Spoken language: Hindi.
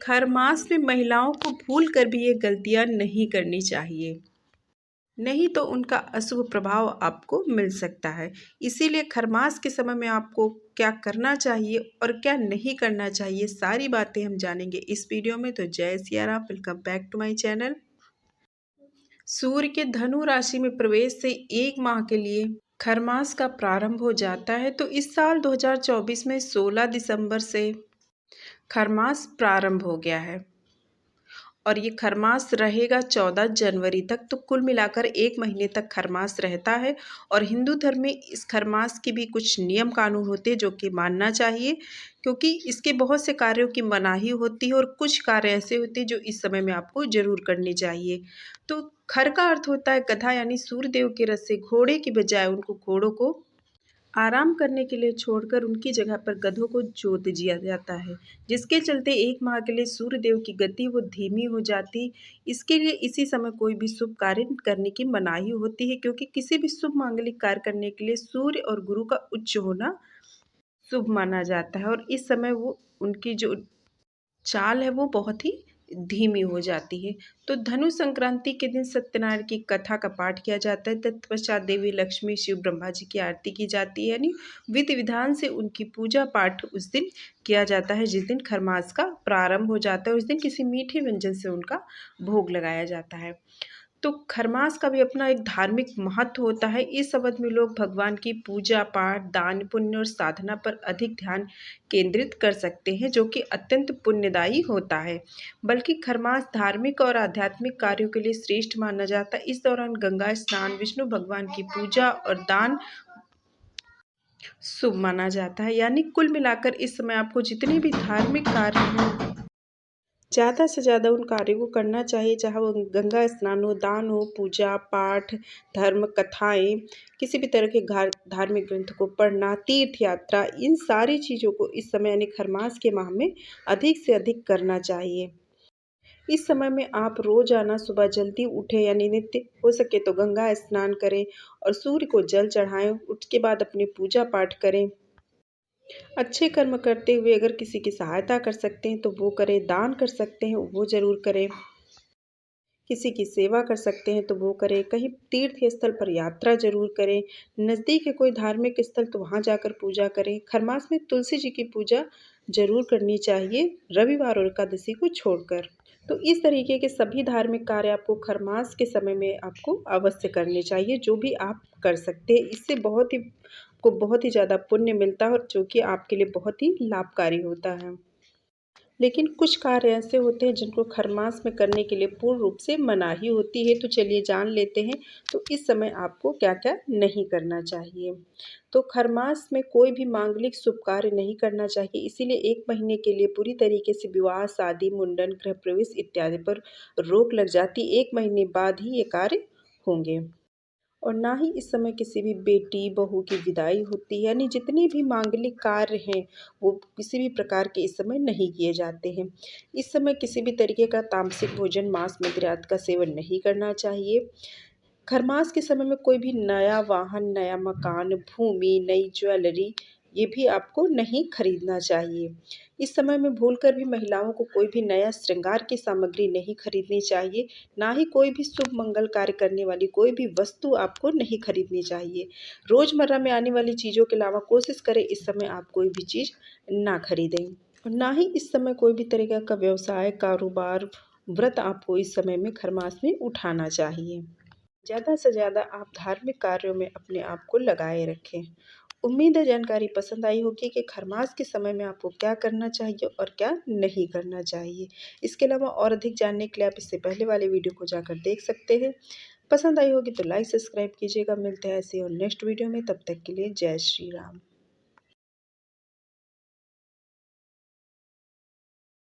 खरमास में महिलाओं को भूल कर भी ये गलतियां नहीं करनी चाहिए, नहीं तो उनका अशुभ प्रभाव आपको मिल सकता है। इसीलिए खरमास के समय में आपको क्या करना चाहिए और क्या नहीं करना चाहिए, सारी बातें हम जानेंगे इस वीडियो में। तो Jai Siya Ram, welcome back to my channel. सूर्य के धनु राशि में प्रवेश से एक माह के लिए खरमास का प्रारंभ हो जाता है। तो इस साल 2024 में 16 दिसंबर से खरमास प्रारंभ हो गया है और ये खरमास रहेगा 14 जनवरी तक। तो कुल मिलाकर एक महीने तक खरमास रहता है। और हिंदू धर्म में इस खरमास की भी कुछ नियम कानून होते हैं जो कि मानना चाहिए, क्योंकि इसके बहुत से कार्यों की मनाही होती है और कुछ कार्य ऐसे होते हैं जो इस समय में आपको जरूर करने चाहिए। तो खर का अर्थ होता है गधा, यानी सूर्य देव के रथ से घोड़े की बजाय उनको घोड़ों को आराम करने के लिए छोड़कर उनकी जगह पर गधों को जोत दिया जाता है, जिसके चलते एक माह के लिए सूर्य देव की गति वो धीमी हो जाती। इसके लिए इसी समय कोई भी शुभ कार्य करने की मनाही होती है, क्योंकि किसी भी शुभ मांगलिक कार्य करने के लिए सूर्य और गुरु का उच्च होना शुभ माना जाता है। और इस समय वो उनकी जो चाल है वो बहुत ही धीमी हो जाती है। तो धनु संक्रांति के दिन सत्यनारायण की कथा का पाठ किया जाता है। तत्पश्चात देवी लक्ष्मी, शिव, ब्रह्मा जी की आरती की जाती है, यानी विधि विधान से उनकी पूजा पाठ उस दिन किया जाता है। जिस दिन खरमास का प्रारंभ हो जाता है उस दिन किसी मीठे व्यंजन से उनका भोग लगाया जाता है। तो खरमास का भी अपना एक धार्मिक महत्व होता है। इस अवधि में लोग भगवान की पूजा पाठ, दान पुण्य और साधना पर अधिक ध्यान केंद्रित कर सकते हैं, जो कि अत्यंत पुण्यदायी होता है। बल्कि खरमास धार्मिक और आध्यात्मिक कार्यों के लिए श्रेष्ठ माना जाता है। इस दौरान गंगा स्नान, विष्णु भगवान की पूजा और दान शुभ माना जाता है। यानी कुल मिलाकर इस समय आपको जितने भी धार्मिक कार्य हैं ज़्यादा से ज़्यादा उन कार्यों को करना चाहिए, चाहे वो गंगा स्नान हो, दान हो, पूजा पाठ, धर्म कथाएं, किसी भी तरह के धार्मिक ग्रंथ को पढ़ना, तीर्थ यात्रा, इन सारी चीज़ों को इस समय यानी खरमास के माह में अधिक से अधिक करना चाहिए। इस समय में आप रोजाना सुबह जल्दी उठें, यानी नित्य हो सके तो गंगा स्नान करें और सूर्य को जल चढ़ाएं। उसके बाद अपनी पूजा पाठ करें। अच्छे कर्म करते हुए अगर किसी की सहायता कर सकते हैं तो वो करें, दान कर सकते हैं वो ज़रूर करें, किसी की सेवा कर सकते हैं तो वो करें, कहीं तीर्थ स्थल पर यात्रा ज़रूर करें, नज़दीक है कोई धार्मिक स्थल तो वहाँ जाकर पूजा करें। खरमास में तुलसी जी की पूजा ज़रूर करनी चाहिए, रविवार और एकादशी को छोड़कर। तो इस तरीके के सभी धार्मिक कार्य आपको खरमास के समय में आपको अवश्य करने चाहिए, जो भी आप कर सकते हैं। इससे बहुत ही ज़्यादा पुण्य मिलता है और जो कि आपके लिए बहुत ही लाभकारी होता है। लेकिन कुछ कार्य ऐसे होते हैं जिनको खरमास में करने के लिए पूर्ण रूप से मनाही होती है। तो चलिए जान लेते हैं, तो इस समय आपको क्या-क्या नहीं करना चाहिए। तो खरमास में कोई भी मांगलिक शुभ कार्य नहीं करना चाहिए, इसीलिए 1 महीने के लिए पूरी तरीके से विवाह, शादी, मुंडन, गृह प्रवेश इत्यादि पर रोक लग जाती है। 1 महीने बाद ही ये कार्य होंगे। और ना ही इस समय किसी भी बेटी बहू की विदाई होती है, यानी जितने भी मांगलिक कार्य हैं वो किसी भी प्रकार के इस समय नहीं किए जाते हैं। इस समय किसी भी तरीके का तामसिक भोजन, मांस मदिरा आदि का सेवन नहीं करना चाहिए। खरमास के समय में कोई भी नया वाहन, नया मकान, भूमि, नई ज्वेलरी ये भी आपको नहीं खरीदना चाहिए। इस समय में भूलकर भी महिलाओं को कोई भी नया श्रृंगार की सामग्री नहीं खरीदनी चाहिए, ना ही कोई भी शुभ मंगल कार्य करने वाली कोई भी वस्तु आपको नहीं खरीदनी चाहिए। रोज़मर्रा में आने वाली चीज़ों के अलावा कोशिश करें इस समय आप कोई भी चीज़ ना खरीदें। और ना ही इस समय कोई भी तरीक़ा का व्यवसाय, कारोबार, व्रत आपको इस समय में खरमास में उठाना चाहिए। ज़्यादा से ज़्यादा आप धार्मिक कार्यों में अपने आप को लगाए रखें। उम्मीद है जानकारी पसंद आई होगी कि खरमास के समय में आपको क्या करना चाहिए और क्या नहीं करना चाहिए। इसके अलावा और अधिक जानने के लिए आप इससे पहले वाले वीडियो को जाकर देख सकते हैं। पसंद आई होगी तो लाइक सब्सक्राइब कीजिएगा। मिलते हैं ऐसे और नेक्स्ट वीडियो में, तब तक के लिए जय श्री राम।